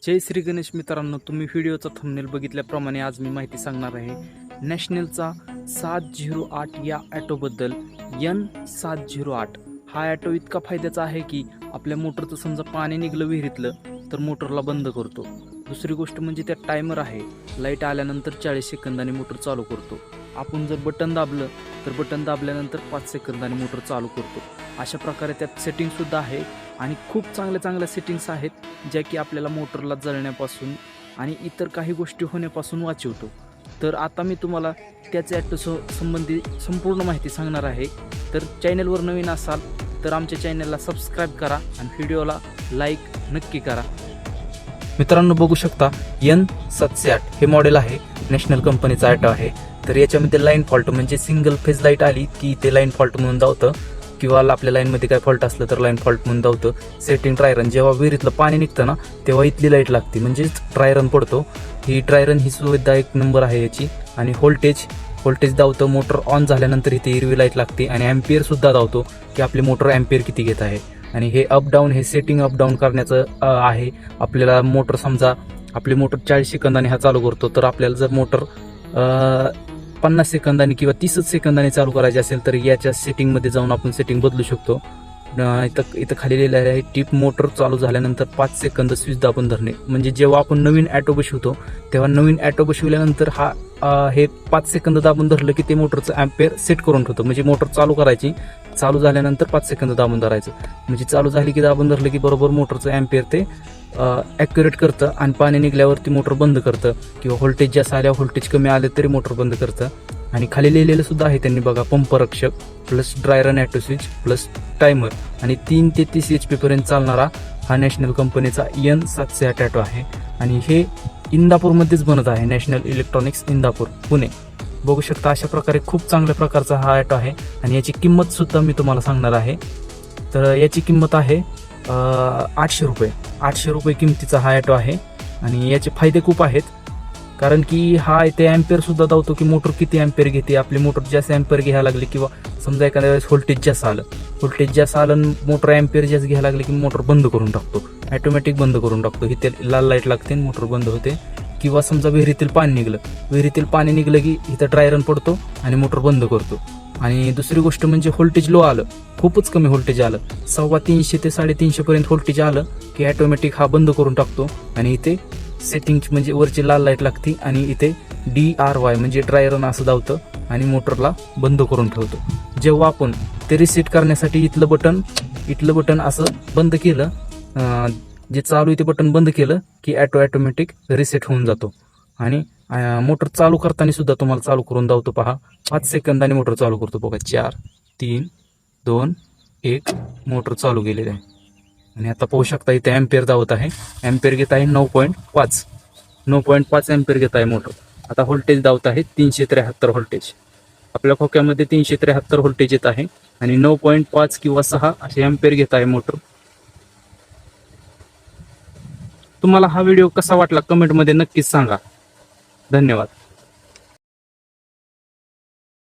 जय श्री गणेश मित्रांनो, तुम्ही व्हिडिओचा थंबनेल बघितल्याप्रमाणे आज मी माहिती सांगणार आहे नॅशनलचा 708 या ॲटोबद्दल. N708 हा ॲटो इतका फायद्याचा आहे की आपल्या मोटरचं समजा पाणी निघलं विहिरीतलं तर मोटरला बंद करतो. दुसरी गोष्ट म्हणजे त्यात टायमर आहे. लाईट आल्यानंतर 40 सेकंदांनी मोटर चालू करतो. आपण जर बटन दाबलं तर बटन दाबल्यानंतर 5 सेकंदांनी मोटर चालू करतो. अशा प्रकारे त्यात सेटिंगसुद्धा आहे आणि खूप चांगल्या सेटिंग्स आहेत ज्या की आपल्याला मोटरला जळण्यापासून आणि इतर काही गोष्टी होण्यापासून वाचवतो. तर आता मी तुम्हाला त्याच्या ॲटो संबंधी संपूर्ण माहिती सांगणार आहे. तर चॅनलवर नवीन असाल तर आमच्या चॅनलला सबस्क्राईब करा आणि व्हिडिओला लाईक नक्की करा. मित्रांनो, बघू शकता N708 हे मॉडेल आहे. नॅशनल कंपनीचा ॲटो आहे. तर याच्यामध्ये लाईन फॉल्ट म्हणजे सिंगल फेज लाईट आली की ते लाईन फॉल्ट म्हणून धावतं किंवा आपल्या लाईनमध्ये काय फॉल्ट असलं तर लाईन फॉल्ट म्हणून धावतं. सेटिंग ड्रायरन जेव्हा विहिरीतलं पाणी निघतं ना तेव्हा इथली लाईट लागते म्हणजेच ड्रायरन पडतो. ही ड्रायरन ही सुविधा एक नंबर आहे याची. आणि व्होल्टेज धावतं. मोटर ऑन झाल्यानंतर इथे हिरवी लाईट लागते आणि ॲम्पियर सुद्धा धावतो की आपली मोटर ॲम्पियर किती घेत आहे. आणि हे अपडाऊन हे सेटिंग अपडाऊन करण्याचं आहे. आपल्याला मोटर समजा आपली मोटर 40 सेकंदाने हा चालू करतो तर आपल्याला जर मोटर 50 सेकंदांनी किंवा 30 सेकंदांनी चालू करायची असेल तर याच्या सेटिंगमध्ये जाऊन आपण सेटिंग बदलू शकतो. इथं खाली लिहिलेलं आहे टिप मोटर चालू झाल्यानंतर 5 सेकंद स्विच दाबून धरणे. म्हणजे जेव्हा आपण नवीन ॲटो बसवतो तेव्हा नवीन ॲटो बसवल्यानंतर हे 5 सेकंद दाबून धरलं की ते मोटरचं ॲम्पेअर सेट करून ठेवतं. म्हणजे मोटर चालू करायची, चालू झाल्यानंतर 5 सेकंद दाबून धरायचं. म्हणजे चालू झाली की दाबून धरलं की बरोबर मोटरचं ॲम्पेअर ते ॲक्युरेट करतं आणि पाणी निघल्यावरती मोटर बंद करतं किंवा व्होल्टेज जास्त आल्यावर व्होल्टेज कमी आले तरी मोटर बंद करतं. आणि खाली लिहिलेलं सुद्धा आहे त्यांनी बघा, पंप रक्षक plus dry run auto switch plus timer आणि 3 ते 30 HP पर्यंत चालणारा हा नॅशनल कंपनीचा N708 ॲटो आहे. आणि हे इंदापूरमध्येच बनत आहे. National electronics Indapur Pune. बघू शकता अशा प्रकारे खूप चांगल्या प्रकारचा हा ॲटो आहे. आणि याची किंमत सुद्धा मी तुम्हाला सांगणार आहे. तर याची किंमत आहे 800 रुपये. 800 रुपये किमतीचा हा ॲटो आहे. आणि याचे फायदे खूप आहेत कारण की हा इथे ॲम्पेअर सुद्धा धावतो की मोटर किती ॲम्पेअर घेते. आपली मोटर जास्त ॲम्पेअर घ्यायला लागली किंवा समजा एखाद्या वेळेस व्होल्टेज जास्त आलं मोटर ॲम्पेअर जास्त घ्यायला लागली की मोटर बंद करून टाकतो, ॲटोमॅटिक बंद करून टाकतो. इथे लाल लाईट लागते आणि मोटर बंद होते. किंवा समजा विहिरीतील पाणी निघलं की इथं ड्रायरन पडतो आणि मोटर बंद करतो. आणि दुसरी गोष्ट म्हणजे व्होल्टेज लो आलं, खूपच कमी व्होल्टेज आलं, 350 ते 350 पर्यंत व्होल्टेज आलं की ॲटोमॅटिक हा बंद करून टाकतो. आणि इथे सेटिंग म्हणजे वरची लाल लाईट लागते आणि इथे DRY म्हणजे ड्रायरन असं धावतं आणि मोटरला बंद करून ठेवतो. जेव्हा आपण ते रिसेट करण्यासाठी इथलं बटन असं बंद केलं, जे चालू आहे ते बटन बंद केलं की ॲटोमॅटिक रिसेट होऊन जातो. आणि मोटर चालू करताना सुद्धा तुम्हाला चालू करून धावतो. पहा 5 सेकंदांनी मोटर चालू करतो. बघा 4 3 2 1 मोटर चालू केलेली आहे. आणि आता पाहू शकता इथे ॲम्पेअर धावत आहे. ॲम्पेअर घेत आहे 9.5 ॲम्पेअर घेत आहे मोटर. आता व्होल्टेज धावत आहे 373 व्होल्टेज. आपल्या खोक्यामध्ये 373 व्होल्टेज येत आहे आणि 9.5 किंवा 6 असे ॲम्पेअर घेत आहे मोटर. तुम्हाला हा व्हिडिओ कसा वाटला कमेंटमध्ये नक्कीच सांगा. धन्यवाद.